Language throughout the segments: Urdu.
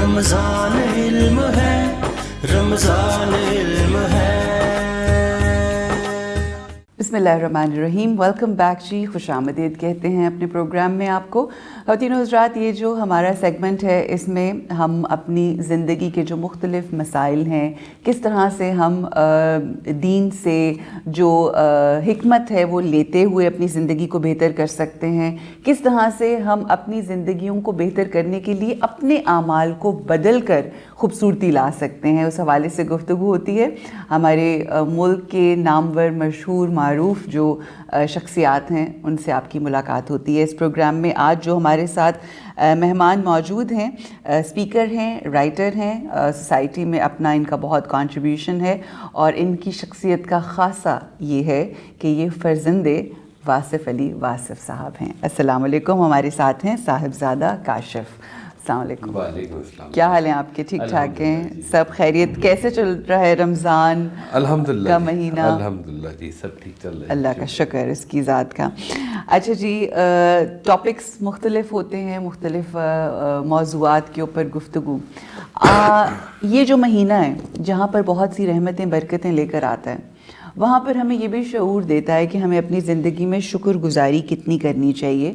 رمضان علم ہے، رمضان علم ہے۔ بسم اللہ الرحمن الرحیم، ویلکم بیک جی، خوش آمدید کہتے ہیں اپنے پروگرام میں آپ کو۔ خواتین و حضرات، یہ جو ہمارا سیگمنٹ ہے اس میں ہم اپنی زندگی کے جو مختلف مسائل ہیں، کس طرح سے ہم دین سے جو حکمت ہے وہ لیتے ہوئے اپنی زندگی کو بہتر کر سکتے ہیں، کس طرح سے ہم اپنی زندگیوں کو بہتر کرنے کے لیے اپنے اعمال کو بدل کر خوبصورتی لا سکتے ہیں، اس حوالے سے گفتگو ہوتی ہے۔ ہمارے ملک کے نامور مشہور معروف جو شخصیات ہیں ان سے آپ کی ملاقات ہوتی ہے اس پروگرام میں۔ آج جو ہمارے ساتھ مہمان موجود ہیں، اسپیکر ہیں، رائٹر ہیں، سوسائٹی میں اپنا ان کا بہت کنٹریبیوشن ہے، اور ان کی شخصیت کا خاصہ یہ ہے کہ یہ فرزند واصف علی واصف صاحب ہیں۔ السلام علیکم، ہمارے ساتھ ہیں صاحبزادہ کاشف۔ السلام علیکم۔ وعلیکم السلام۔ کیا حال ہیں آپ کے؟ ٹھیک ٹھاک ہیں؟ سب خیریت؟ کیسے چل رہا ہے رمضان الحمدللہ کا مہینہ؟ الحمدللہ جی، سب ٹھیک چل رہا ہے، اللہ کا شکر اس کی ذات کا۔ اچھا جی، ٹاپکس مختلف ہوتے ہیں، مختلف موضوعات کے اوپر گفتگو۔ یہ جو مہینہ ہے جہاں پر بہت سی رحمتیں برکتیں لے کر آتا ہے، وہاں پر ہمیں یہ بھی شعور دیتا ہے کہ ہمیں اپنی زندگی میں شکر گزاری کتنی کرنی چاہیے،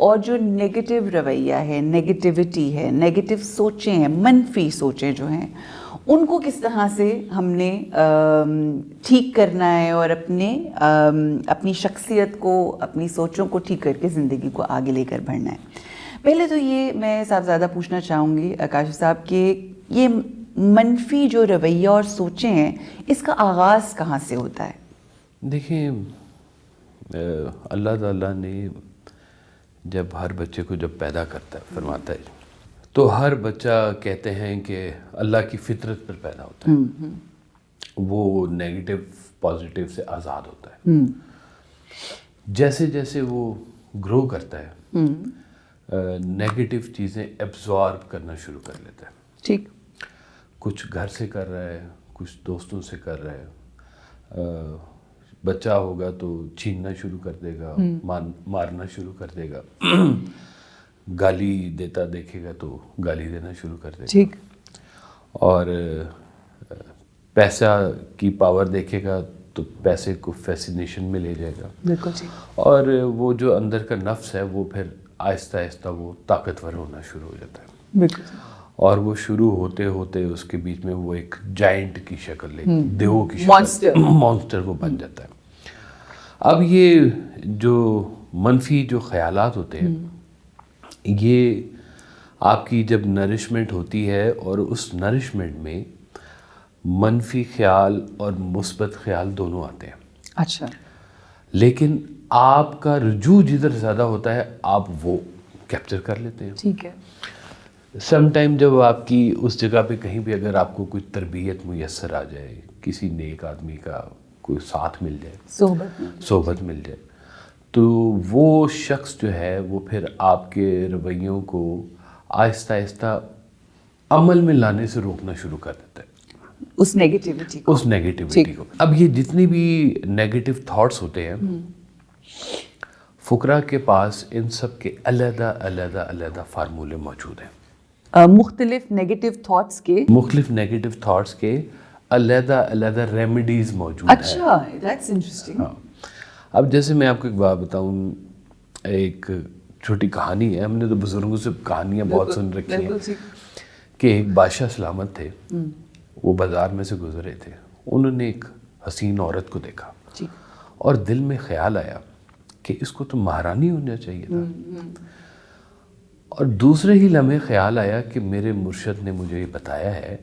اور جو نیگیٹو رویہ ہے، نیگیٹیوٹی ہے، نیگیٹو سوچیں ہیں، منفی سوچیں جو ہیں، ان کو کس طرح سے ہم نے ٹھیک کرنا ہے، اور اپنی شخصیت کو، اپنی سوچوں کو ٹھیک کر کے زندگی کو آگے لے کر بڑھنا ہے۔ پہلے تو یہ میں صاحبزادہ پوچھنا چاہوں گی کاشف صاحب کہ یہ منفی جو رویہ اور سوچیں ہیں، اس کا آغاز کہاں سے ہوتا ہے؟ دیکھیں، اللہ تعالیٰ نے جب ہر بچے کو جب پیدا کرتا ہے، فرماتا ہے، تو ہر بچہ کہتے ہیں کہ اللہ کی فطرت پر پیدا ہوتا ہے، وہ نیگیٹو پازیٹیو سے آزاد ہوتا ہے۔ جیسے جیسے وہ گرو کرتا ہے، نیگیٹو چیزیں ایبزارب کرنا شروع کر لیتا ہے۔ ٹھیک، کچھ گھر سے کر رہا ہے، کچھ دوستوں سے کر رہا ہے، بچہ ہوگا تو چھیننا شروع کر دے گا، مارنا شروع کر دے گا، گالی دیتا دیکھے گا تو گالی دینا شروع کر دے گا، ٹھیک، اور پیسہ کی پاور دیکھے گا تو پیسے کو فیسینیشن میں لے جائے گا، بالکل ٹھیک، اور وہ جو اندر کا نفس ہے وہ پھر آہستہ آہستہ وہ طاقتور ہونا شروع ہو جاتا ہے، بالکل، اور وہ شروع ہوتے ہوتے اس کے بیچ میں وہ ایک جائنٹ کی شکل لے، دیو کی شکل، مانسٹر وہ بن جاتا ہے۔ اب یہ جو منفی جو خیالات ہوتے ہیں، یہ آپ کی جب نرشمنٹ ہوتی ہے، اور اس نرشمنٹ میں منفی خیال اور مثبت خیال دونوں آتے ہیں۔ اچھا، لیکن آپ کا رجوع جدھر زیادہ ہوتا ہے آپ وہ کیپچر کر لیتے ہیں۔ ٹھیک ہے، سم ٹائم جب آپ کی اس جگہ پہ کہیں بھی اگر آپ کو کوئی تربیت میسر آ جائے، کسی نیک آدمی کا کوئی ساتھ مل جائے، صحبت مل جائے، تو وہ شخص جو ہے وہ پھر آپ کے رویوں کو آہستہ آہستہ عمل میں لانے سے روکنا شروع کر دیتا ہے، اس نیگیٹیوٹی کو۔ اب یہ جتنی بھی نیگیٹو تھاٹس ہوتے ہیں، فقراء کے پاس ان سب کے علیحدہ علیحدہ علیحدہ فارمولے موجود ہیں، مختلف نیگیٹو تھاٹس کے علیحدہ علیحدہ ریمیڈیز موجود ہیں۔ اچھا، دیٹس انٹرسٹنگ۔ اب جیسے میں آپ کو ایک بات بتاؤں، ایک چھوٹی کہانی ہے، ہم نے تو بزرگوں سے کہانیاں بہت سن رکھی ہیں، کہ ایک بادشاہ سلامت تھے، وہ بازار میں سے گزرے تھے، انہوں نے ایک حسین عورت کو دیکھا، اور دل میں خیال آیا کہ اس کو تو مہارانی ہونا چاہیے تھا، اور دوسرے ہی لمحے خیال آیا کہ میرے مرشد نے مجھے یہ بتایا ہے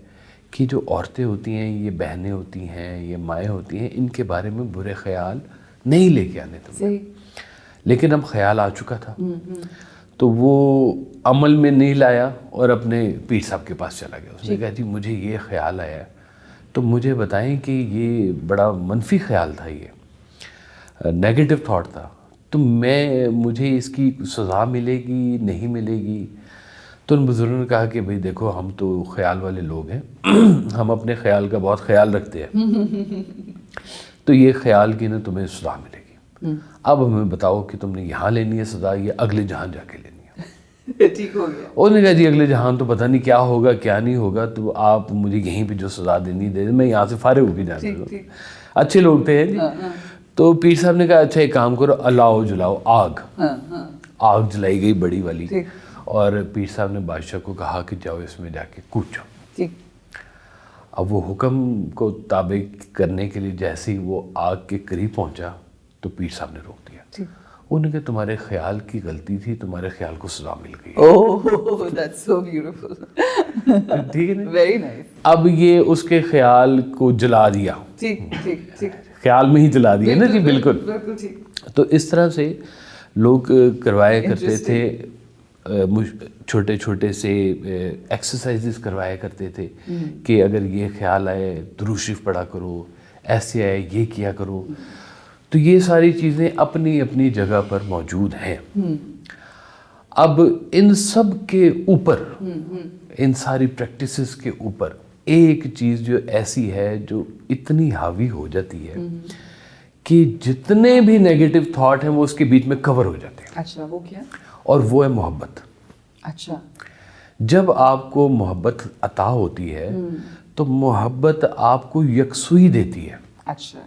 کہ جو عورتیں ہوتی ہیں، یہ بہنیں ہوتی ہیں، یہ مائیں ہوتی ہیں، ان کے بارے میں برے خیال نہیں لے کے آنے تمہیں۔ لیکن اب خیال آ چکا تھا، تو وہ عمل میں نہیں لایا، اور اپنے پیر صاحب کے پاس چلا گیا۔ اس نے کہا جی مجھے یہ خیال آیا، تو مجھے بتائیں کہ یہ بڑا منفی خیال تھا، یہ نیگیٹو تھاٹ تھا، تو مجھے اس کی سزا ملے گی نہیں ملے گی؟ تو ان بزرگوں نے کہا کہ بھئی دیکھو، ہم تو خیال والے لوگ ہیں، ہم اپنے خیال کا بہت خیال رکھتے ہیں، تو یہ خیال کی نا تمہیں سزا ملے گی، اب ہمیں بتاؤ کہ تم نے یہاں لینی ہے سزا یا اگلے جہاں جا کے لینی ہے؟ ٹھیک ہو گیا. انہوں نے کہا جی اگلے جہان تو پتہ نہیں کیا ہوگا کیا نہیں ہوگا, تو آپ مجھے یہیں پہ جو سزا دینی دے دیں, میں یہاں سے فارغ ہو کے جانا ہوں. اچھے لوگ تھے جی. تو پیر صاحب نے کہا اچھا ایک کام کرو, الاؤ جلاؤ آگ جلائی گئی بڑی والی, اور پیر صاحب نے بادشاہ کو کہا کہ جاؤ اس میں جا کے کود جاؤ. اب وہ حکم کو تابع کرنے کے لیے جیسے ہی وہ آگ کے قریب پہنچا تو پیر صاحب نے روک دیا. انہوں نے کہا تمہارے خیال کی غلطی تھی, تمہارے خیال کو سزا مل گئی. اوہ دیٹس سو بیوٹیفل. ٹھیک ہے نا, ویری نائس. اب یہ اس کے خیال کو جلا دیا, خیال میں ہی جلا دیا نا جی. بالکل. تو اس طرح سے لوگ کروایا کرتے تھے, چھوٹے چھوٹے سے ایکسرسائزز کروایا کرتے تھے کہ اگر یہ خیال آئے درود شریف پڑھا کرو, ایسے آئے یہ کیا کرو. تو یہ ساری چیزیں اپنی اپنی جگہ پر موجود ہیں. اب ان سب کے اوپر, ان ساری پریکٹسز کے اوپر ایک چیز جو ایسی ہے جو اتنی حاوی ہو جاتی ہے کہ جتنے بھی نیگیٹو تھاٹ ہیں وہ اس کے بیچ میں کور ہو جاتے ہیں. اچھا وہ کیا؟ اور وہ ہے محبت. اچھا. جب آپ کو محبت عطا ہوتی ہے تو محبت آپ کو یکسوئی دیتی ہے. اچھا.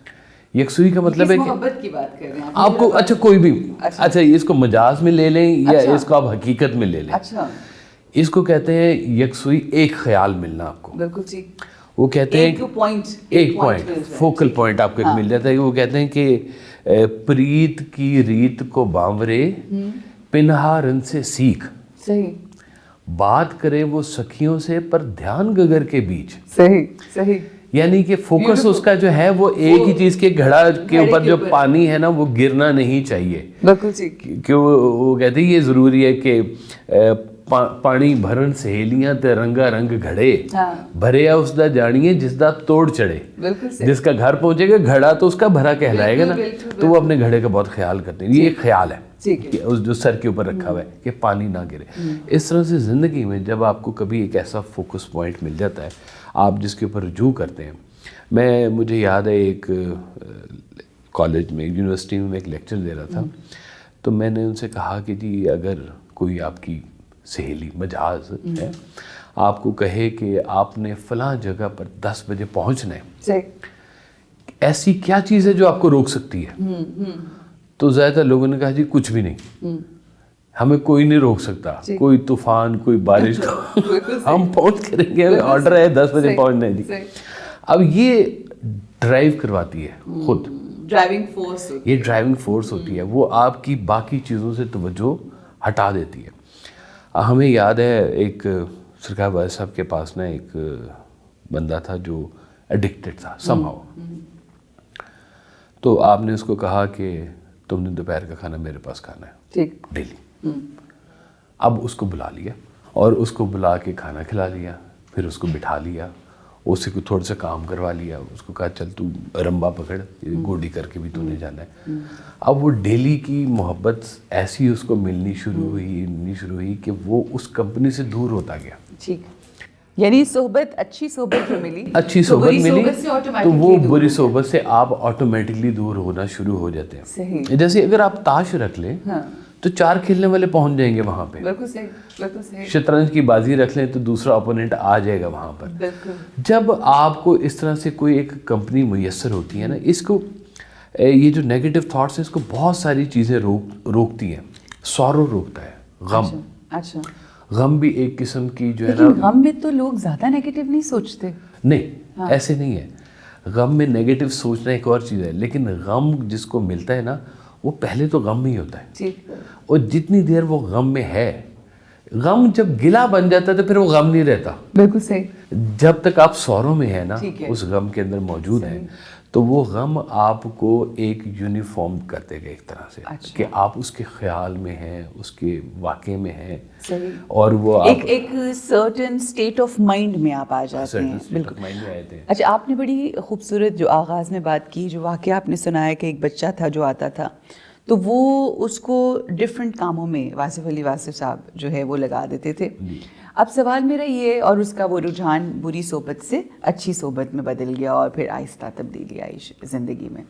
یکسوئی کا مطلب ہے کہ محبت کی بات کر رہے ہیں آپ کو, اچھا کوئی بھی, اچھا اس کو مجاز میں لے لیں یا اس کو آپ حقیقت میں لے لیں. اچھا. اس کو کہتے ہیں یکسوئی, ایک خیال ملنا آپ کو. بالکل ٹھیک. وہ کہتے ہیں ایک پوائنٹ, فوکل پوائنٹ آپ کو مل جاتا ہے. وہ کہتے ہیں کہ پریت کی ریت کو بانورے پنہا رن سے سیکھ, صحیح بات کرے وہ سکھیوں سے پر دھیان گگر کے بیچ. صحیح. یعنی کہ فوکس اس کا جو ہے وہ ایک ہی چیز کے گھڑا کے اوپر جو پانی ہے نا وہ گرنا نہیں چاہیے. بالکل ٹھیک. کہ وہ کہتے ہیں یہ ضروری ہے کہ پانی بھرن سہیلیاں تے رنگا رنگ گھڑے بھریا اس دا جانیے جس دا توڑ چڑھے. جس کا گھر پہنچے گا گھڑا تو اس کا بھرا کہلائے گا نا. تو وہ اپنے گھڑے کا بہت خیال کرتے ہیں. یہ ایک خیال ہے جو سر کے اوپر رکھا ہوا ہے کہ پانی نہ گرے. اس طرح سے زندگی میں جب آپ کو کبھی ایک ایسا فوکس پوائنٹ مل جاتا ہے آپ جس کے اوپر رجوع کرتے ہیں. مجھے یاد ہے ایک کالج میں, یونیورسٹی میں ایک لیکچر دے رہا تھا, تو میں نے ان سے کہا کہ جی اگر کوئی آپ کی سہیلی مجاز ہے آپ کو کہے کہ آپ نے فلاں جگہ پر 10 بجے پہنچنا ہے, ایسی کیا چیز ہے جو آپ کو روک سکتی ہے؟ تو زیادہ تر لوگوں نے کہا جی کچھ بھی نہیں, ہمیں کوئی نہیں روک سکتا, کوئی طوفان کوئی بارش ہم پہنچ کریں گے, آرڈر ہے 10 بجے پہنچنا ہے جی. اب یہ ڈرائیو کرواتی ہے خود, یہ ڈرائیونگ فورس ہوتی ہے, وہ آپ کی باقی چیزوں سے توجہ ہٹا دیتی ہے. ہمیں یاد ہے ایک سرکار والد صاحب کے پاس نا ایک بندہ تھا جو ایڈکٹڈ تھا سم ہاؤ. تو آپ نے اس کو کہا کہ تم نے دوپہر کا کھانا میرے پاس کھانا ہے ڈیلی. اب اس کو بلا لیا اور اس کو بلا کے کھانا کھلا لیا, پھر اس کو بٹھا لیا, اس کو تھوڑا سا کام کروا لیا, اس کو کہا چل تو رمبا پکڑ, گوڈی کر کے بھی تو نہیں جانا ہے. اب وہ ڈیلی کی محبت ایسی اس کو ملنی شروع ہوئی کہ وہ اس کمپنی سے دور ہوتا گیا. ٹھیک. یعنی صحبت, اچھی صحبت جو ملی, اچھی صحبت ملی تو وہ بری صحبت سے آپ آٹومیٹکلی دور ہونا شروع ہو جاتے ہیں. جیسے اگر آپ تاش رکھ لیں تو 4 کھیلنے والے پہنچ جائیں گے وہاں پہ. بالکل صحیح. شطرنج کی بازی رکھ لیں تو دوسرا اپوننٹ آ جائے گا وہاں پر. جب آپ کو اس طرح سے کوئی ایک کمپنی میسر ہوتی ہے نا, اس کو یہ جو نیگیٹو تھاٹس ہیں اس کو بہت ساری چیزیں روکتی ہیں. سورو روکتا ہے, غم. اچھا. غم بھی ایک قسم کی جو ہے نا, لیکن غم میں تو لوگ زیادہ نیگیٹو نہیں سوچتے. نہیں ایسے نہیں ہے. غم میں نیگیٹو سوچنا ایک اور چیز ہے, لیکن غم جس کو ملتا ہے نا وہ پہلے تو غم ہی ہوتا ہے. اور جتنی دیر وہ غم میں ہے, غم جب گلا بن جاتا ہے تو پھر وہ غم نہیں رہتا. بالکل صحیح. جب تک آپ سوروں میں ہیں نا, اس غم کے اندر موجود ہیں, تو وہ غم آپ کو ایک یونیفارم کر دے گا ایک طرح سے کہ آپ اس کے خیال میں ہیں, اس کے واقعے میں ہیں, اور وہ ایک سرٹن سٹیٹ آف مائنڈ میں آپ آ جاتے ہیں. بالکل. اچھا, آپ نے بڑی خوبصورت جو آغاز میں بات کی, جو واقعہ آپ نے سنایا کہ ایک بچہ تھا جو آتا تھا تو وہ اس کو ڈفرینٹ کاموں میں واصف علی واصف صاحب جو ہے وہ لگا دیتے تھے. اب سوال میرا یہ, اور اس کا وہ رجحان بری صحبت سے اچھی صحبت میں بدل گیا اور پھر آہستہ تبدیلی آئی زندگی میں.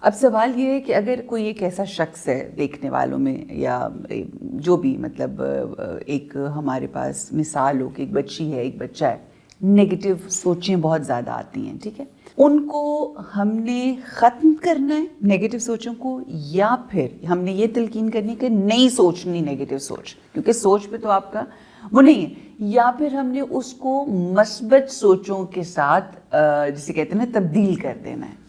اب سوال یہ ہے کہ اگر کوئی ایک ایسا شخص ہے دیکھنے والوں میں یا جو بھی مطلب ایک ہمارے پاس مثال ہو کہ ایک بچی ہے ایک بچہ ہے, نیگیٹو سوچیں بہت زیادہ آتی ہیں, ٹھیک ہے, ان کو ہم نے ختم کرنا ہے نیگیٹو سوچوں کو, یا پھر ہم نے یہ تلقین کرنی کہ نہیں سوچنی نیگیٹو سوچ, کیونکہ سوچ پہ تو آپ کا وہ نہیں ہے, یا پھر ہم نے اس کو مثبت سوچوں کے ساتھ جسے کہتے ہیں نا تبدیل کر دینا ہے.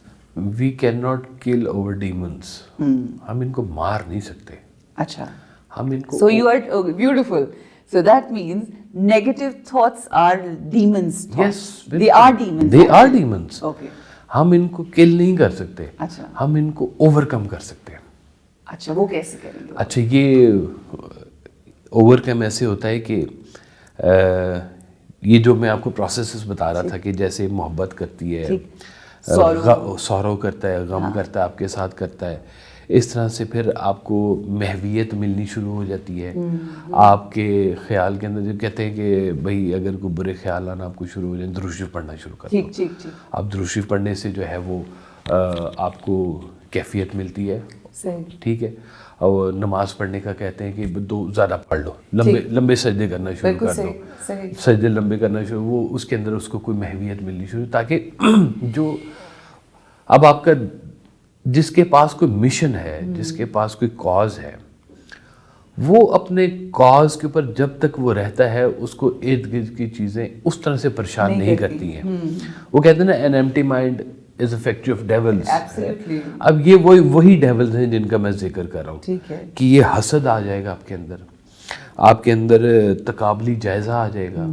We can not kill over demons, ہم ان کو مار نہیں سکتے. اچھا, ہم ان کو so you are beautiful, so that means negative thoughts are demons thoughts. Yes, they are demons. They are demons. Okay. ہم ان کو کل نہیں کر سکتے, اچھا, ہم ان کو اوور کم کر سکتے ہیں. اچھا, وہ کیسے کریں گے؟ اچھا, یہ اوور کم ایسے ہوتا ہے کہ یہ جو میں آپ کو پروسیسز بتا رہا تھا کہ جیسے محبت کرتی ہے, سورو کرتا ہے, غم کرتا ہے, آپ کے ساتھ کرتا ہے, اس طرح سے پھر آپ کو محویت ملنی شروع ہو جاتی ہے. آپ کے خیال کے اندر جو کہتے ہیں کہ بھائی اگر کوئی برے خیال آنا آپ کو شروع ہو جائیں, درود شریف پڑھنا شروع کر دو. آپ درود شریف پڑھنے سے جو ہے وہ آپ کو کیفیت ملتی ہے, ٹھیک ہے. اور نماز پڑھنے کا کہتے ہیں کہ دو زیادہ پڑھ لو, لمبے سجدے کرنا شروع کر دو, سجدے لمبے کرنا شروع, وہ اس کے اندر اس کو کوئی محویت ملنی شروع, تاکہ جو اب آپ کا جس کے پاس کوئی مشن ہے, جس کے پاس کوئی کاز ہے, وہ اپنے کاز کے اوپر جب تک وہ رہتا ہے اس کو ارد گرد کی چیزیں اس طرح سے پریشان نہیں کرتی ہیں. وہ کہتے ہیں نا an empty mind is a factory of devils. اب یہ وہی ڈیولز ہیں جن کا میں ذکر کر رہا ہوں کہ یہ حسد آ جائے گا آپ کے اندر, آپ کے اندر تقابلی جائزہ آ جائے گا.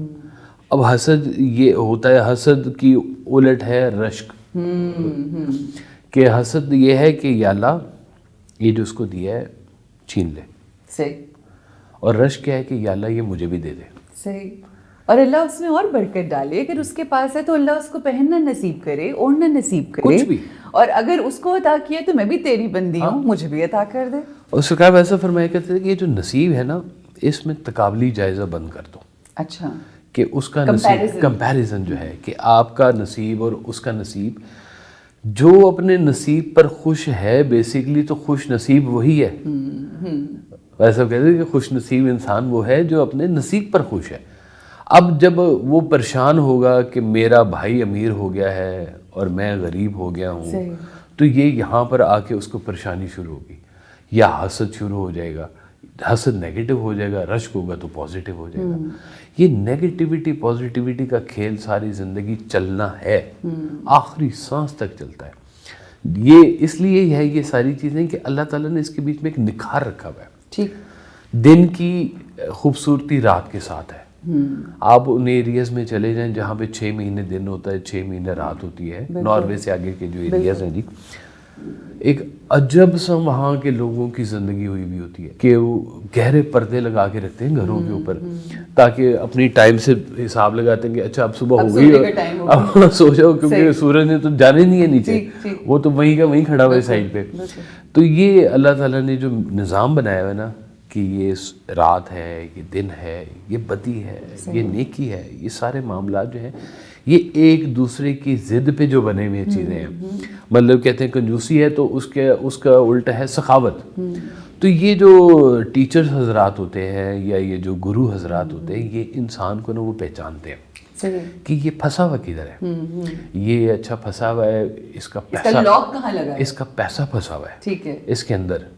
اب حسد یہ ہوتا ہے, حسد کی الٹ ہے رشک, کہ حسد یہ ہے کہ یا اللہ یہ جو اس کو دیا ہے چھین لے, صحیح, اور رشک کیا ہے کہ یا اللہ یہ مجھے بھی دے دے, صحیح, اور اللہ اس میں اور برکت ڈالے. اگر اس کے پاس ہے تو اللہ اس کو پہننا نصیب کرے, اوڑھنا نصیب کرے, کچھ بھی, اور اگر اس کو عطا کیا تو میں بھی تیری بندی ہوں, مجھے بھی عطا کر دے. اور سرکار ایسا فرمایا کرتے تھے کہ یہ جو نصیب ہے نا اس میں تقابلی جائزہ بند کر دو. اچھا, کہ اس کا نصیب کمپیریزن جو ہے کہ آپ کا نصیب اور اس کا نصیب, جو اپنے نصیب پر خوش ہے بیسیکلی تو خوش نصیب وہی ہے. ویسا کہتے ہیں کہ خوش نصیب انسان وہ ہے جو اپنے نصیب پر خوش ہے. اب جب وہ پریشان ہوگا کہ میرا بھائی امیر ہو گیا ہے اور میں غریب ہو گیا ہوں, تو یہ یہاں پر آ کے اس کو پریشانی شروع ہوگی, یا حسد شروع ہو جائے گا. حسد نیگیٹو ہو جائے گا, رشک ہوگا تو پازیٹیو ہو جائے گا. یہ نیگیٹیوٹی پازیٹیوٹی کا کھیل ساری زندگی چلنا ہے, آخری سانس تک چلتا ہے. یہ اس لیے ہے یہ ساری چیزیں کہ اللہ تعالیٰ نے اس کے بیچ میں ایک نکھار رکھا ہوا ہے. ٹھیک, دن کی خوبصورتی رات کے ساتھ ہے. آپ ان ایریاز میں چلے جائیں جہاں پہ 6 مہینے دن ہوتا ہے, 6 مہینے رات ہوتی ہے. ناروے سے آگے کے جو ایریاز ہیں جی, ایک عجب سا وہاں کے لوگوں کی زندگی ہوئی بھی ہوتی ہے کہ وہ گہرے پردے لگا کے رکھتے ہیں گھروں کے اوپر, تاکہ اپنی ٹائم سے حساب لگاتے ہیں کہ اچھا اب صبح ہو گئی, اب سو جاؤ, کیونکہ سورج نے تو جانے نہیں ہے نیچے, وہ تو وہیں کا وہیں کھڑا ہوا ہے سائڈ پہ. تو یہ اللہ تعالیٰ نے جو نظام بنایا ہوا ہے نا کہ یہ رات ہے, یہ دن ہے, یہ بدی ہے, یہ نیکی ہے, یہ سارے معاملات جو ہیں یہ ایک دوسرے کی ضد پہ جو بنے ہوئے چیزیں ہیں. مطلب کہتے ہیں کنجوسی ہے تو اس کا الٹا ہے سخاوت. تو یہ جو ٹیچر حضرات ہوتے ہیں یا یہ جو گرو حضرات ہوتے ہیں, یہ انسان کو نا وہ پہچانتے ہیں کہ یہ پھنسا ہوا کدھر ہے, یہ اچھا پھنسا ہوا ہے, اس کا پیسہ لاک کہاں لگا ہے, اس کا پیسہ پھنسا ہوا ہے, ٹھیک ہے, اس کے اندر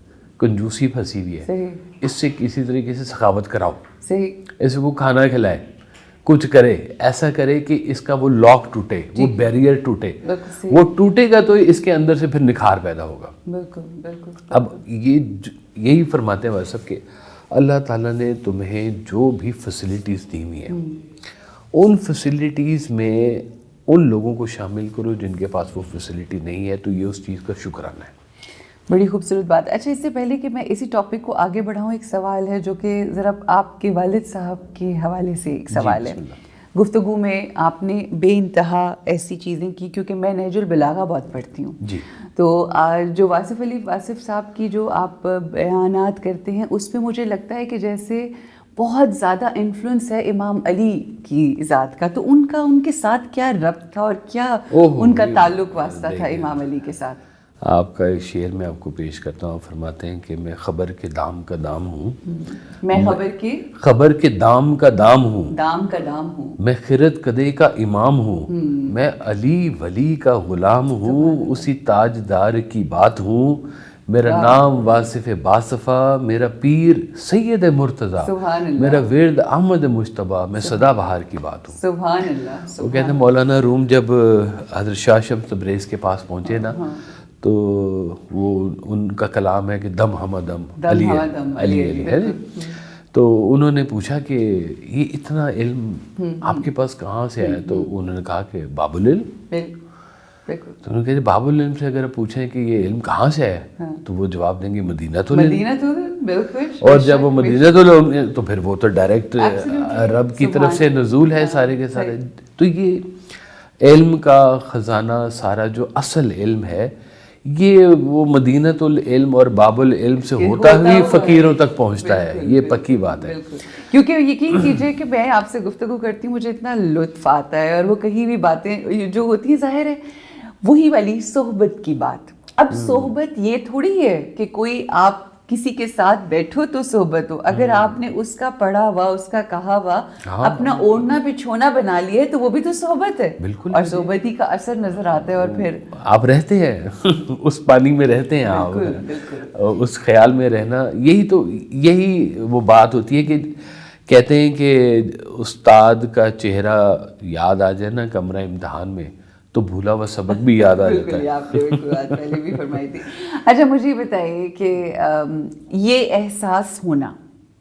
کنجوسی پھنسی ہوئی ہے, اس سے کسی طریقے سے سخاوت کراؤ, اس کو کھانا کھلائے, کچھ کرے, ایسا کرے کہ اس کا وہ لاک ٹوٹے, وہ بیریئر ٹوٹے. وہ ٹوٹے گا تو اس کے اندر سے پھر نکھار پیدا ہوگا. اب یہی فرماتے ہیں سب کہ اللہ تعالیٰ نے تمہیں جو بھی فیسلٹیز دی ہوئی ہیں ان فیسلٹیز میں ان لوگوں کو شامل کرو جن کے پاس وہ فیسلٹی نہیں ہے, تو یہ اس چیز کا شکرانہ ہے. بڑی خوبصورت بات. اچھا, اس سے پہلے کہ میں اسی ٹاپک کو آگے بڑھاؤں, ایک سوال ہے جو کہ ذرا آپ کے والد صاحب کے حوالے سے ایک سوال ہے. گفتگو میں آپ نے بے انتہا ایسی چیزیں کی, کیونکہ میں نہج البلاغہ بہت پڑھتی ہوں جی, تو جو واصف علی واصف صاحب کی جو آپ بیانات کرتے ہیں اس پہ مجھے لگتا ہے کہ جیسے بہت زیادہ انفلوئنس ہے امام علی کی ذات کا. تو ان کے ساتھ کیا ربط تھا اور کیا ان کا تعلق واسطہ تھا امام علی کے ساتھ؟ آپ کا ایک شعر میں آپ کو پیش کرتا ہوں. فرماتے ہیں کہ میں خبر کے دام کا دام ہوں, میں خبر کے دام کا دام ہوں, دام کا دام ہوں, میں خرد کدے کا امام ہوں, میں علی ولی کا غلام ہوں, اسی تاجدار کی بات ہوں, میرا نام واصف باصفہ, میرا پیر سید مرتضیٰ, میرا ورد احمد مجتبیٰ, میں سدا بہار کی بات ہوں. سبحان اللہ. وہ کہتے ہیں مولانا روم جب حضرت شاہ شمس تبریز کے پاس پہنچے نا, تو وہ ان کا کلام ہے کہ دم ہم دم علی علی ہے. تو انہوں نے پوچھا کہ یہ اتنا علم آپ کے پاس کہاں سے آیا؟ تو انہوں نے کہا کہ باب العلم. تو انہوں نے کہا باب العلم سے اگر پوچھیں کہ یہ علم کہاں سے ہے تو وہ جواب دیں گے مدینہ تو بالکل. اور جب وہ مدینہ تو پھر وہ تو ڈائریکٹ رب کی طرف سے نزول ہے سارے کے سارے. تو یہ علم کا خزانہ سارا جو اصل علم ہے یہ وہ مدینۃ العلم اور باب العلم سے ہوتا ہوئی فقیروں تک پہنچتا ہے. یہ پکی بات ہے. کیونکہ یقین کیجئے کہ میں آپ سے گفتگو کرتی ہوں, مجھے اتنا لطف آتا ہے, اور وہ کہیں بھی باتیں جو ہوتی ہیں ظاہر ہے وہی والی صحبت کی بات. اب صحبت یہ تھوڑی ہے کہ کوئی آپ کسی کے ساتھ بیٹھو تو صحبت ہو. اگر آپ نے اس کا پڑھا ہوا, اس کا کہا ہوا اپنا اوڑھنا بچھونا بنا لیا ہے تو وہ بھی تو صحبت ہے. بالکل. اور صحبت ہی کا اثر نظر آتا ہے. اور پھر آپ رہتے ہیں اس پانی میں رہتے ہیں آپ, اس خیال میں رہنا, یہی وہ بات ہوتی ہے کہ کہتے ہیں کہ استاد کا چہرہ یاد آ جائے نا کمرہ امتحان میں تو بھولا ہوا سبق بھی یاد آ جاتا ہے. آپ نے بالکل بات پہلے بھی فرمائی تھی. اچھا مجھے بتائیے کہ یہ احساس ہونا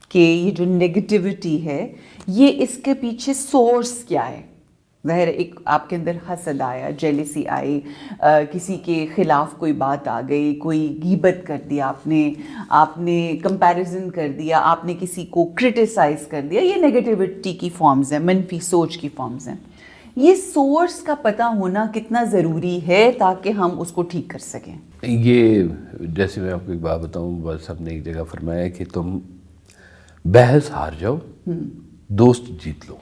کہ یہ جو نیگیٹیوٹی ہے یہ اس کے پیچھے سورس کیا ہے؟ ظاہر ایک آپ کے اندر حسد آیا, جیلسی آئی, کسی کے خلاف کوئی بات آ گئی, کوئی غیبت کر دیا آپ نے کمپیریزن کر دیا, آپ نے کسی کو کرٹیسائز کر دیا. یہ نیگیٹیوٹی کی فارمز ہیں, منفی سوچ کی فارمز ہیں. یہ سورس کا پتہ ہونا کتنا ضروری ہے تاکہ ہم اس کو ٹھیک کر سکیں؟ یہ جیسے میں آپ کو ایک بات بتاؤں, بس ہم نے ایک جگہ فرمایا کہ تم بحث ہار جاؤ, دوست جیت لو.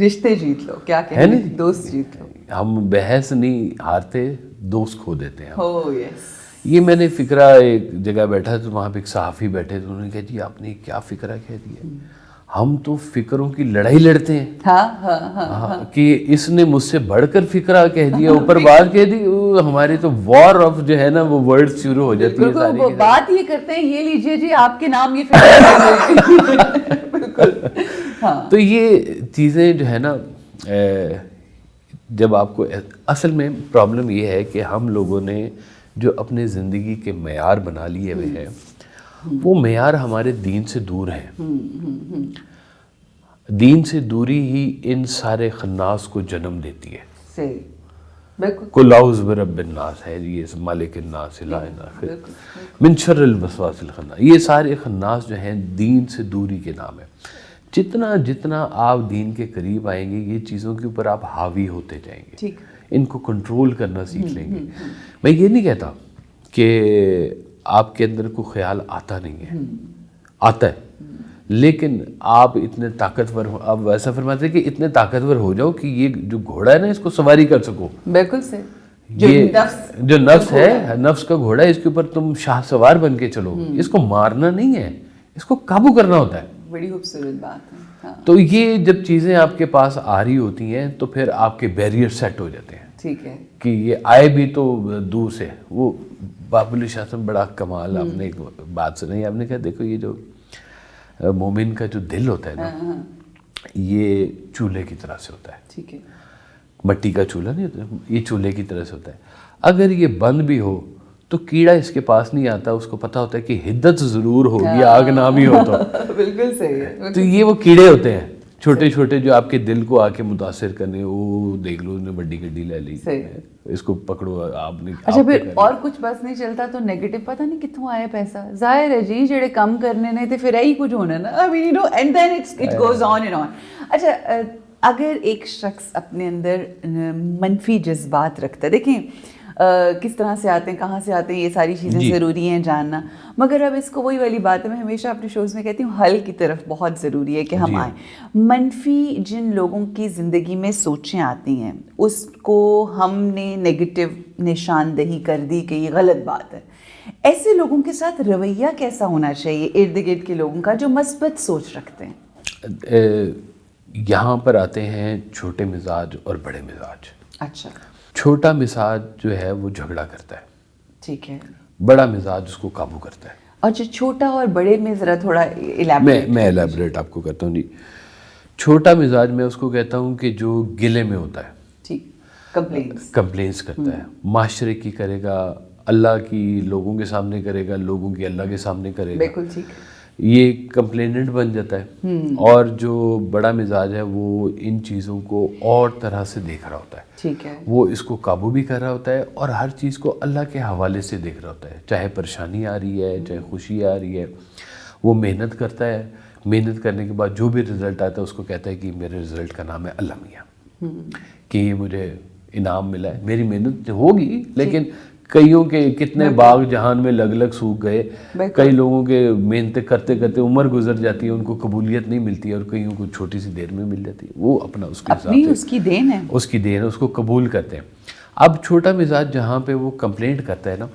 رشتے جیت لو, کیا کہیں گے, دوست جیت لو. ہم بحث نہیں ہارتے, دوست کھو دیتے ہیں. یس. یہ میں نے فکرہ ایک جگہ بیٹھا تو وہاں پہ ایک صحافی بیٹھے تو انہوں نے کہا جی آپ نے کیا فکرہ کہہ دیا, ہم تو فکروں کی لڑائی لڑتے ہیں کہ اس نے مجھ سے بڑھ کر فکرہ کہہ دیا, اوپر بات کہہ دی. ہماری تو وار آف جو ہے نا وہ ورڈ شروع ہو جاتی ہے. وہ بات یہ کرتے ہیں, یہ لیجئے جی آپ کے نام یہ فکرہ. تو یہ چیزیں جو ہے نا, جب آپ کو اصل میں پرابلم یہ ہے کہ ہم لوگوں نے جو اپنے زندگی کے معیار بنا لیے ہوئے ہیں وہ معیار ہمارے دین سے دور ہیں. دین سے دوری ہی ان سارے خناس کو جنم دیتی ہے. صحیح, بالکل. کل اعوذ برب الناس ہے, یہ مالک الناس الہ الناس من شر الوسواس الخناس. یہ سارے خناس جو ہیں دین سے دوری کے نام ہے. جتنا آپ دین کے قریب آئیں گے یہ چیزوں کے اوپر آپ حاوی ہوتے جائیں گے, ان کو کنٹرول کرنا سیکھ لیں گے. میں یہ نہیں کہتا کہ آپ کے اندر کوئی خیال آتا نہیں ہے, آتا ہے, لیکن آپ اتنے طاقتور ہو, آپ ویسا فرماتے ہیں کہ اتنے طاقتور ہو جاؤ کہ یہ جو گھوڑا ہے نا اس کو سواری کر سکو. بالکل سے جو نفس ہے, نفس کا گھوڑا ہے, اس کے اوپر تم شاہ سوار بن کے چلو. اس کو مارنا نہیں ہے, اس کو قابو کرنا ہوتا ہے. بڑی خوبصورت بات ہے. تو یہ جب چیزیں آپ کے پاس آ رہی ہوتی ہیں تو پھر آپ کے بیریئر سیٹ ہو جاتے ہیں. ٹھیک ہے کہ یہ آئے بھی تو دور سے. وہ بابل شاہ سے بڑا کمال, آپ نے ایک بات سنی, آپ نے کہا دیکھو یہ جو مومن کا جو دل ہوتا ہے نا یہ چولہے کی طرح سے ہوتا ہے. ٹھیک ہے, مٹی کا چولہا نہیں ہوتا, یہ چولہے کی طرح سے ہوتا ہے. اگر یہ بند بھی ہو تو کیڑا اس کے پاس نہیں آتا, اس کو پتا ہوتا ہے کہ حدت ضرور ہوگی, آگ نہ بھی ہو تو. بالکل صحیح ہے. تو یہ وہ کیڑے ہوتے ہیں چھوٹے چھوٹے جو آپ کے دل کو آ کے متاثر کرنے. وہ دیکھ لو نے بڑی گڈی لے لی, اس کو پکڑو آپ نے. اچھا پھر اور کچھ بس نہیں چلتا تو نیگیٹو پتہ نہیں کتوں آیا پیسہ. ظاہر ہے جی جڑے کم کرنے نے تے پھر یہی کچھ ہونا نا. I mean, you know, and then it goes on and on. اچھا اگر ایک شخص اپنے اندر منفی جذبات رکھتا ہے, دیکھیں کس طرح سے آتے ہیں, کہاں سے آتے ہیں, یہ ساری چیزیں ضروری ہیں جاننا. مگر اب اس کو وہی والی بات ہے, میں ہمیشہ اپنے شوز میں کہتی ہوں حل کی طرف بہت ضروری ہے کہ ہم آئیں. منفی جن لوگوں کی زندگی میں سوچیں آتی ہیں اس کو ہم نے نگیٹو نشاندہی کر دی کہ یہ غلط بات ہے. ایسے لوگوں کے ساتھ رویہ کیسا ہونا چاہیے ارد گرد کے لوگوں کا جو مثبت سوچ رکھتے ہیں؟ یہاں پر آتے ہیں چھوٹے مزاج اور بڑے مزاج. اچھا. چھوٹا مزاج جو ہے وہ جھگڑا کرتا ہے, ٹھیک ہے. بڑا مزاج اس کو قابو کرتا ہے. اور جو چھوٹا اور بڑے میں ذرا تھوڑا ایلیبریٹ میں ایلیبریٹ آپ کو کرتا ہوں. جی, چھوٹا مزاج میں اس کو کہتا ہوں کہ جو گلے میں ہوتا ہے, ٹھیک, کمپلینس کرتا ہے, معاشرے کی کرے گا, اللہ کی لوگوں کے سامنے کرے گا, لوگوں کی اللہ کے سامنے کرے گا. بالکل ٹھیک. یہ کمپلیننٹ بن جاتا ہے. اور جو بڑا مزاج ہے وہ ان چیزوں کو اور طرح سے دیکھ رہا ہوتا ہے. ٹھیک ہے. وہ اس کو قابو بھی کر رہا ہوتا ہے اور ہر چیز کو اللہ کے حوالے سے دیکھ رہا ہوتا ہے. چاہے پریشانی آ رہی ہے, چاہے خوشی آ رہی ہے, وہ محنت کرتا ہے. محنت کرنے کے بعد جو بھی رزلٹ آتا ہے اس کو کہتا ہے کہ میرے رزلٹ کا نام ہے اللہ میاں, کہ یہ مجھے انعام ملا ہے. میری محنت ہوگی لیکن کئیوں کے کتنے باغ جہان میں لگ لگ سوکھ گئے. کئی لوگوں کے محنت کرتے کرتے عمر گزر جاتی ہے, ان کو قبولیت نہیں ملتی ہے, اور کئیوں کو چھوٹی سی دیر میں مل جاتی ہے. وہ اپنا اس کے حساب سے اس کی دین ہے, اس کو قبول کرتے ہیں. اب چھوٹا مزاج جہاں پہ وہ کمپلینٹ کرتا ہے نا,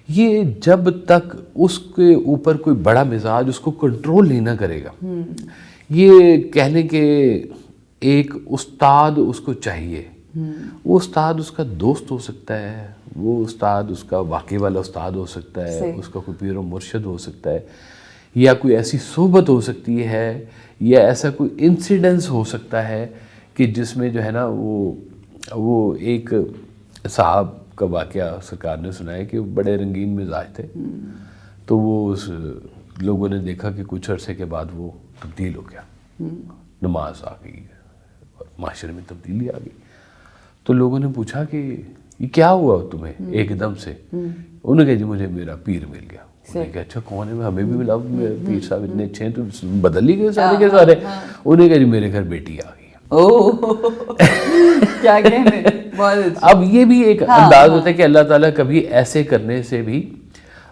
یہ جب تک اس کے اوپر کوئی بڑا مزاج اس کو کنٹرول نہیں نہ کرے گا, یہ کہہ لیں کہ ایک استاد اس کو چاہیے. وہ استاد اس کا دوست ہو سکتا ہے, وہ استاد اس کا واقعی والا استاد ہو سکتا ہے, اس کا کوئی پیر و مرشد ہو سکتا ہے, یا کوئی ایسی صحبت ہو سکتی ہے, یا ایسا کوئی انسیڈنس ہو سکتا ہے کہ جس میں جو ہے نا وہ ایک صاحب کا واقعہ سرکار نے سنایا کہ وہ بڑے رنگین مزاج تھے. تو وہ اس لوگوں نے دیکھا کہ کچھ عرصے کے بعد وہ تبدیل ہو گیا, نماز آ گئی اور معاشرے میں تبدیلی آ گئی. تو لوگوں نے پوچھا کہ یہ کیا ہوا تمہیں ایک دم سے؟ انہوں نے کہا جی مجھے میرا پیر مل گیا. انہوں نے کہا اچھا کون ہے؟ ہمیں بھی ملا, پیر صاحب اتنے اچھے ہیں, تو بدل ہی گئے سارے کے سارے. انہوں نے کہا جی میرے گھر بیٹی آ گئی. کیا کہنے. اب یہ بھی ایک انداز ہوتا ہے کہ اللہ تعالیٰ کبھی ایسے کرنے سے بھی,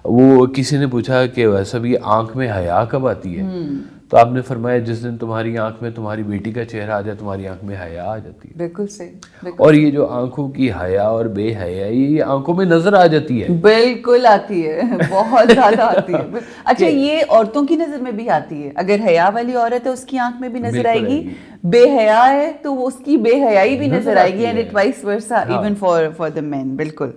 وہ کسی نے پوچھا کہ ویسا بھی آنکھ میں حیا کب آتی ہے؟ تو آپ نے فرمایا جس دن تمہاری آنکھ میں تمہاری بیٹی کا چہرہ آ جائے تمہاری آنکھ میں حیا آ جاتی ہے. بالکل صحیح. اور یہ جو آنکھوں کی حیا اور بے حیائی یہ آنکھوں میں نظر آ جاتی ہے. بالکل آتی ہے, بہت زیادہ آتی ہے. اچھا, یہ عورتوں کی نظر میں بھی آتی ہے. اگر حیا والی عورت ہے اس کی آنکھ میں بھی نظر آئے گی, بے حیا ہے تو اس کی بے حیائی بھی نظر آئے گی, and it vice versa even for the men. بالکل.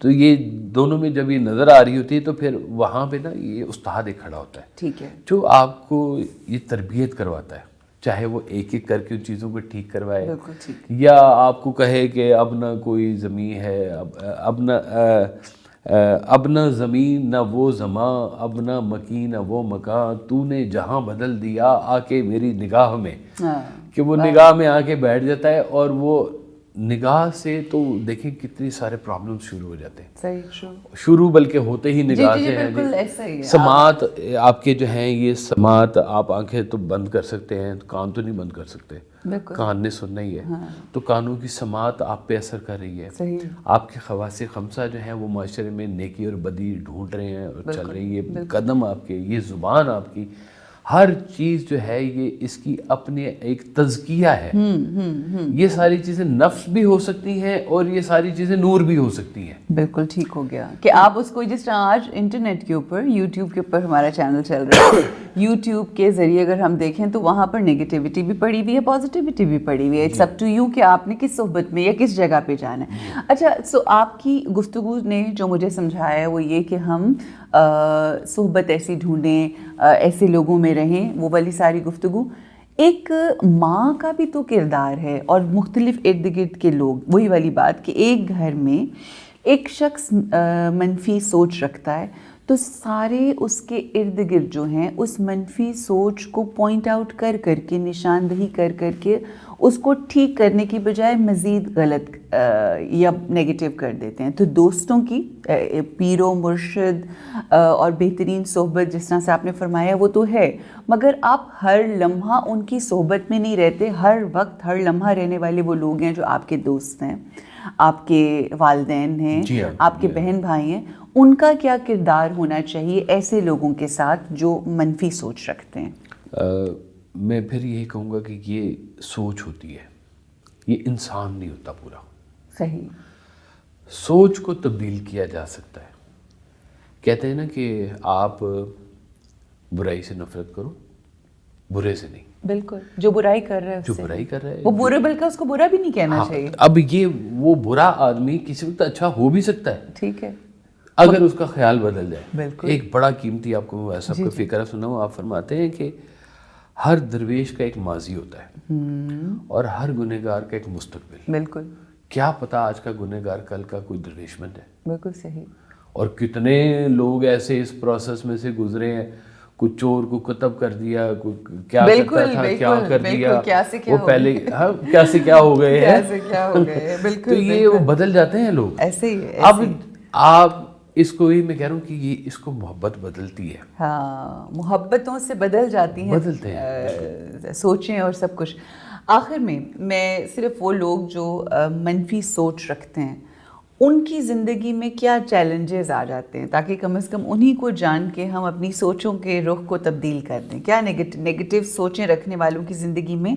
تو یہ دونوں میں جب یہ نظر آ رہی ہوتی ہے تو پھر وہاں پہ نا یہ استاد ایک کھڑا ہوتا ہے, ٹھیک ہے, جو آپ کو یہ تربیت کرواتا ہے, چاہے وہ ایک ایک کر کے ان چیزوں کو ٹھیک کروائے, یا آپ کو کہے کہ اب نہ کوئی زمین ہے, اب نہ زمین نہ وہ زماں, اب نہ مکین نہ وہ مکان, تو نے جہاں بدل دیا آ کے میری نگاہ میں. کہ وہ نگاہ میں آ کے بیٹھ جاتا ہے, اور وہ نگاہ سے تو دیکھیں کتنی سارے پرابلم شروع ہو جاتے ہیں. شروع بلکہ ہوتے ہی نگاہ سے ہیں. سماعت آپ کے جو ہیں, یہ سماعت آپ آنکھیں تو بند کر سکتے ہیں, کان تو نہیں بند کر سکتے, کان نے سننا ہی ہے. تو کانوں کی سماعت آپ پہ اثر کر رہی ہے. آپ کے خواص خمسہ جو ہیں وہ معاشرے میں نیکی اور بدی ڈھونڈ رہے ہیں اور چل رہی ہے. قدم آپ کے, یہ زبان آپ کی, ہر چیز جو ہے یہ اس کی اپنے ایک تزکیہ ہے. یہ ساری چیزیں نفس بھی ہو سکتی ہیں اور یہ ساری چیزیں نور بھی ہو سکتی ہیں. بالکل ٹھیک ہو گیا کہ آپ اس کو, جس طرح آج انٹرنیٹ کے اوپر یوٹیوب کے اوپر ہمارا چینل چل رہا ہے, یوٹیوب کے ذریعے اگر ہم دیکھیں تو وہاں پر نگیٹیوٹی بھی پڑی ہوئی ہے, پازیٹیوٹی بھی پڑی ہوئی ہے. اٹس اپ ٹو یو کہ آپ نے کس صحبت میں یا کس جگہ پہ جانا ہے. اچھا, سو آپ کی گفتگو نے جو مجھے سمجھایا ہے وہ یہ کہ ہم صحبت ایسی ڈھونڈیں, ایسے لوگوں میں رہیں, وہ والی ساری گفتگو. ایک ماں کا بھی تو کردار ہے اور مختلف ارد گرد کے لوگ, وہی والی بات کہ ایک گھر میں ایک شخص منفی سوچ رکھتا ہے تو سارے اس کے ارد گرد جو ہیں اس منفی سوچ کو پوائنٹ آؤٹ کر کے نشاندہی کر کے اس کو ٹھیک کرنے کی بجائے مزید غلط یا نیگیٹو کر دیتے ہیں. تو دوستوں کی پیر و مرشد اور بہترین صحبت جس طرح سے آپ نے فرمایا وہ تو ہے، مگر آپ ہر لمحہ ان کی صحبت میں نہیں رہتے. ہر وقت ہر لمحہ رہنے والے وہ لوگ ہیں جو آپ کے دوست ہیں، آپ کے والدین ہیں، آپ کے بہن بھائی ہیں. ان کا کیا کردار ہونا چاہیے ایسے لوگوں کے ساتھ جو منفی سوچ رکھتے ہیں؟ میں پھر یہی کہوں گا کہ یہ سوچ ہوتی ہے، یہ انسان نہیں ہوتا پورا. صحیح. سوچ کو تبدیل کیا جا سکتا ہے. کہتے ہیں نا کہ آپ برائی سے نفرت کرو، برے سے نہیں. بالکل. جو برائی کر رہا ہے جو برائی کر رہا ہے وہ برا، بلکہ اس کو برا بھی نہیں کہنا چاہیے. اب یہ وہ برا آدمی کسی وقت اچھا ہو بھی سکتا ہے، ٹھیک ہے، اگر اس کا خیال بدل جائے. بالکل. ایک بڑا قیمتی آپ کو ایسا کوئی فکر ہے سنا ہوں، آپ فرماتے ہیں کہ ہر درویش کا ایک ماضی ہوتا ہے اور ہر گنہگار کا ایک مستقبل. بالکل. کیا پتا آج کا گنہگار کل کا کوئی درویش بن جائے. بالکل صحیح. اور کتنے لوگ ایسے اس پروسیس میں سے گزرے ہیں، کوئی چور کو قتل کر دیا، کوئی کیا کرتا تھا کیا کر دیا، وہ پہلے کیا سے کیا ہو گئے ہیں. بالکل. تو یہ وہ بدل جاتے ہیں لوگ. ایسے ہی. اب آپ اس کو ہی میں کہہ رہا ہوں کہ یہ اس کو محبت بدلتی ہے. ہاں، محبتوں سے بدل جاتی ہیں، بدلتے ہیں سوچیں اور سب کچھ. آخر میں صرف وہ لوگ جو منفی سوچ رکھتے ہیں ان کی زندگی میں کیا چیلنجز آ جاتے ہیں، تاکہ کم از کم انہی کو جان کے ہم اپنی سوچوں کے رخ کو تبدیل کر دیں. کیا نیگیٹو سوچیں رکھنے والوں کی زندگی میں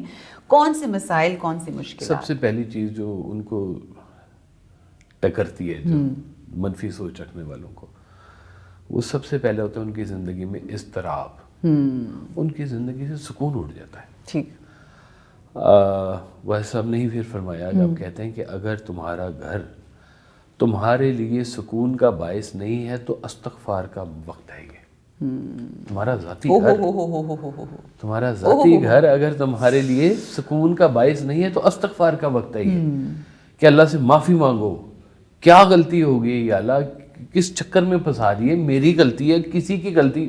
کون سے مسائل، کون سی مشکلات؟ سب سے پہلی چیز جو ان کو ٹکرتی ہے، جو منفی سوچ رکھنے والوں کو، وہ سب سے پہلے ہوتا ہے ان کی زندگی میں اضطراب. ان کی زندگی سے سکون اٹھ جاتا ہے. ٹھیک. وہ صاحب نے ہی پھر فرمایا جب کہتے ہیں کہ اگر تمہارا گھر تمہارے لیے سکون کا باعث نہیں ہے تو استغفار کا وقت ہے. یہ تمہارا ذاتی گھر اگر تمہارے لیے سکون کا باعث نہیں ہے تو استغفار کا وقت ہے. یہ کہ اللہ سے معافی مانگو، کیا غلطی ہوگی یا اللہ، کس چکر میں پھنسا دیے، میری غلطی ہے، کسی کی غلطی،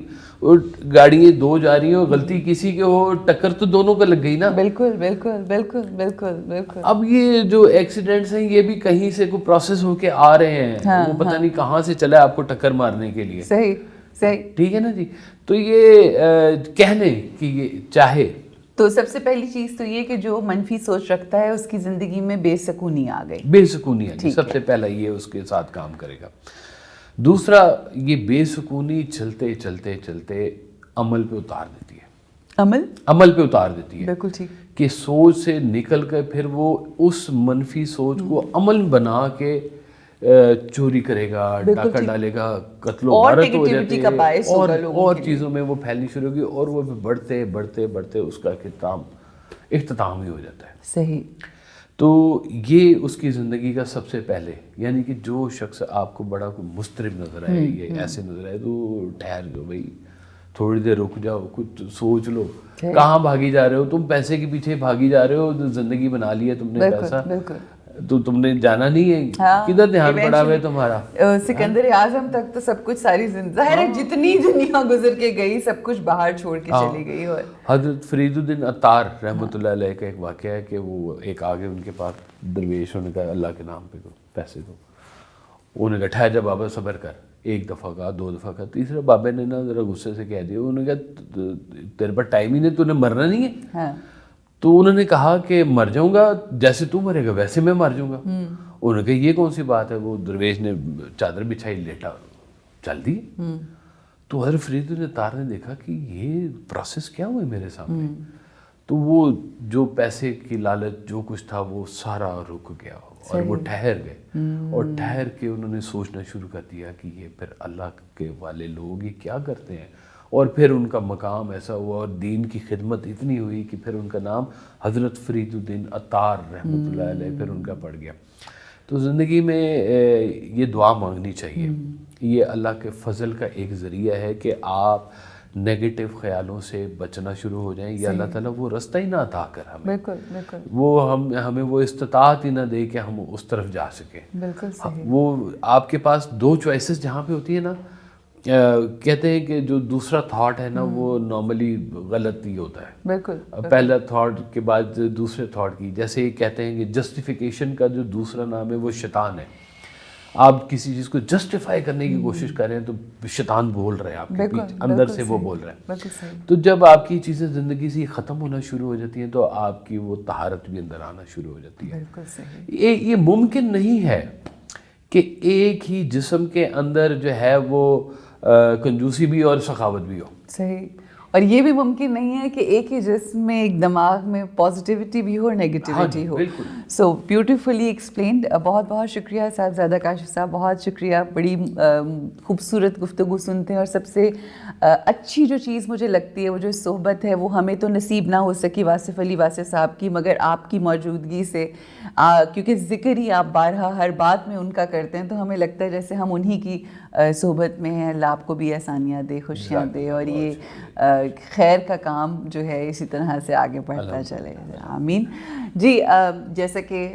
گاڑیاں دو جا رہی ہیں، غلطی کسی کے ہو، ٹکر تو دونوں کا لگ گئی نا. بالکل بالکل بالکل بالکل بالکل. اب یہ جو ایکسیڈنٹس ہیں یہ بھی کہیں سے کوئی پروسیس ہو کے آ رہے ہیں، وہ پتہ نہیں کہاں سے چلا آپ کو ٹکر مارنے کے لیے. صحیح صحیح. ٹھیک ہے نا جی. تو یہ کہنے کہ یہ چاہے تو سب سے پہلی چیز تو یہ کہ جو منفی سوچ رکھتا ہے اس کی زندگی میں بے سکونی آ گئی. بے سکونی آ گئی، سب سے پہلا یہ اس کے ساتھ کام کرے گا. دوسرا، یہ بے سکونی چلتے چلتے چلتے عمل پہ اتار دیتی ہے. عمل پہ اتار دیتی ہے. بالکل ٹھیک. کہ سوچ سے نکل کر پھر وہ اس منفی سوچ کو عمل بنا کے چوری کرے گا، ڈاکہ ڈالے گا، قتل و غارت ہو جاتی ہے، اور چیزوں میں وہ پھیلنی شروع ہوگی، اور وہ بڑھتے بڑھتے بڑھتے اس کا اختتام ہی ہو جاتا ہے. صحیح. تو یہ اس کی زندگی کا سب سے پہلے، یعنی کہ جو شخص آپ کو بڑا کوئی مضطرب نظر آئے، یہ ایسے نظر آئے، تو ٹھہر جاؤ بھائی، تھوڑی دیر رک جاؤ، کچھ سوچ لو. کہاں بھاگی جا رہے ہو تم؟ پیسے کے پیچھے بھاگی جا رہے ہو، زندگی بنا لی ہے تم نے پیسہ، تو تم نے جانا نہیں ہے، کدھر دھیان پڑا ہوا ہے تمہارا؟ سکندر اعظم تک تو سب کچھ ساری ظاہر ہے جتنی دنیا گزر کے گئی سب کچھ باہر چھوڑ کے چلی گئی. اور حضرت فرید الدین عطار رحمۃ اللہ علیہ کا ایک واقعہ ہے کہ وہ ایک آگے ان کے پاس درویش، انہوں نے کہا اللہ کے نام پہ پیسے دو. انہوں نے کہا ٹھہر جا بابا، صبر کر. ایک دفعہ کہا، دو دفعہ کہا، تیسرے بابے نے نا ذرا غصے سے کہہ دیا. انہوں نے کہا تیرے پاس ٹائم ہی نہیں، تو نے مرنا نہیں ہے. تو انہوں نے کہا کہ مر جاؤں گا، جیسے تو مرے گا ویسے میں مر جاؤں گا. انہوں نے کہا یہ کون سی بات ہے؟ وہ درویش نے چادر بچھائی، لیٹا، چل دی. تو حضرت فرید الدین عطار نے دیکھا کہ یہ پروسیس کیا ہوا ہے میرے سامنے. تو وہ جو پیسے کی لالچ جو کچھ تھا وہ سارا رک گیا، اور وہ ٹھہر گئے. اور ٹھہر کے انہوں نے سوچنا شروع کر دیا کہ یہ پھر اللہ کے والے لوگ یہ کیا کرتے ہیں. اور پھر ان کا مقام ایسا ہوا اور دین کی خدمت اتنی ہوئی کہ پھر ان کا نام حضرت فرید الدین عطار رحمۃ اللہ علیہ پھر ان کا پڑ گیا. تو زندگی میں یہ دعا مانگنی چاہیے. یہ اللہ کے فضل کا ایک ذریعہ ہے کہ آپ نیگیٹو خیالوں سے بچنا شروع ہو جائیں. یہ اللہ تعالیٰ وہ رستہ ہی نہ عطا کر ہمیں، بالکل بالکل، وہ ہمیں وہ استطاعت ہی نہ دے کہ ہم اس طرف جا سکیں. بالکل صحیح. وہ آپ کے پاس دو چوائسز جہاں پہ ہوتی ہے نا، کہتے ہیں کہ جو دوسرا تھاٹ ہے نا وہ نارملی غلط ہی ہوتا ہے. بالکل. پہلا تھاٹ کے بعد دوسرے تھاٹ کی، جیسے یہ کہتے ہیں کہ جسٹیفیکیشن کا جو دوسرا نام ہے وہ شیطان ہے. آپ کسی چیز کو جسٹیفائی کرنے کی کوشش کر رہے ہیں تو شیطان بول رہے ہیں آپ کے پیچھے، اندر سے وہ بول رہے ہیں. تو جب آپ کی چیزیں زندگی سے ختم ہونا شروع ہو جاتی ہیں تو آپ کی وہ طہارت بھی اندر آنا شروع ہو جاتی ہے. بالکل صحیح. یہ ممکن نہیں ہے کہ ایک ہی جسم کے اندر جو ہے وہ کنجوسی بھی اور سخاوت بھی ہو. صحیح. اور یہ بھی ممکن نہیں ہے کہ ایک ہی جسم میں ایک دماغ میں پازیٹیوٹی بھی ہو اور نیگیٹیوٹی ہو. So beautifully explained. بہت بہت شکریہ صاحبزادہ کاشف صاحب، بہت شکریہ. بڑی خوبصورت گفتگو سنتے ہیں، اور سب سے اچھی جو چیز مجھے لگتی ہے وہ جو صحبت ہے وہ ہمیں تو نصیب نہ ہو سکی واصف علی واسف صاحب کی، مگر آپ کی موجودگی سے، کیونکہ ذکر ہی آپ بارہا ہر بات میں ان کا کرتے ہیں، تو ہمیں لگتا ہے جیسے ہم انہی کی صحبت میں ہیں. اللہ آپ کو بھی آسانیاں دے، خوشیاں دے، اور یہ خیر کا کام جو ہے اسی طرح سے آگے بڑھتا چلے. آمین. جی جیسا کہ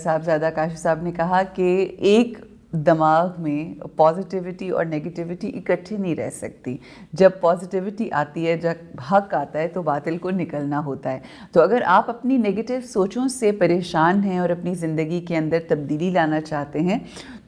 صاحبزادہ کاشف صاحب نے کہا کہ ایک دماغ میں پازیٹیوٹی اور نیگیٹیوٹی اکٹھے نہیں رہ سکتی. جب پازیٹیوٹی آتی ہے، جب حق آتا ہے تو باطل کو نکلنا ہوتا ہے. تو اگر آپ اپنی نیگیٹو سوچوں سے پریشان ہیں اور اپنی زندگی کے اندر تبدیلی لانا چاہتے ہیں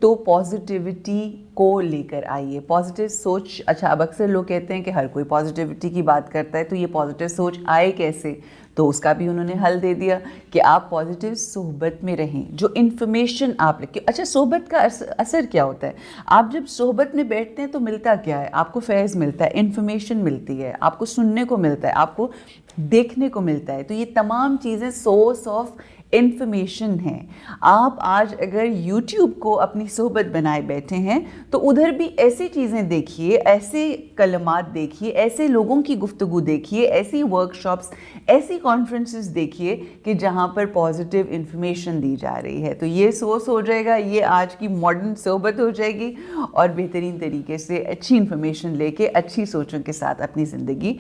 تو پازیٹیوٹی کو لے کر آئیے. پازیٹیو سوچ، اچھا اب اکثر لوگ کہتے ہیں کہ ہر کوئی پازیٹیوٹی کی بات کرتا ہے، تو یہ پازیٹیو سوچ آئے کیسے؟ تو اس کا بھی انہوں نے حل دے دیا کہ آپ پازیٹیو صحبت میں رہیں. جو انفارمیشن آپ لکھیں، اچھا صحبت کا اثر کیا ہوتا ہے؟ آپ جب صحبت میں بیٹھتے ہیں تو ملتا کیا ہے؟ آپ کو فیض ملتا ہے، انفارمیشن ملتی ہے، آپ کو سننے کو ملتا ہے، آپ کو دیکھنے کو ملتا ہے. تو یہ تمام چیزیں سورس آف انفارمیشن ہیں. آپ آج اگر یوٹیوب کو اپنی صحبت بنائے بیٹھے ہیں تو ادھر بھی ایسی چیزیں دیکھیے، ایسے کلمات دیکھیے، ایسے لوگوں کی گفتگو دیکھیے، ایسی ورک شاپس، ایسی کانفرنسز دیکھیے کہ جہاں پر پازیٹیو انفارمیشن دی جا رہی ہے. تو یہ سورس ہو جائے گا، یہ آج کی ماڈرن صحبت ہو جائے گی، اور بہترین طریقے سے اچھی انفارمیشن لے کے اچھی سوچوں کے ساتھ اپنی زندگی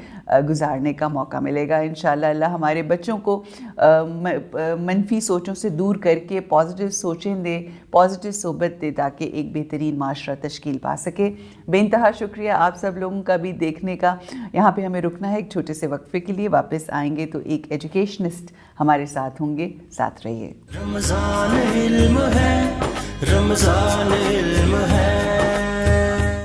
گزارنے کا موقع ملے گا. انشاءاللہ اللہ ہمارے بچوں کو منفی سوچوں سے دور کر کے پازیٹیو سوچیں دے، پازیٹیو صحبت دے، تاکہ ایک بہترین معاشرہ تشکیل پا سکے. بے انتہا شکریہ آپ سب لوگوں کا بھی دیکھنے کا. یہاں پہ ہمیں رکنا ہے ایک چھوٹے سے وقفے کے لیے. واپس آئیں گے تو ایک ایجوکیشنسٹ ہمارے ساتھ ہوں گے، ساتھ رہیے. رمضان علم ہے، رمضان علم ہے.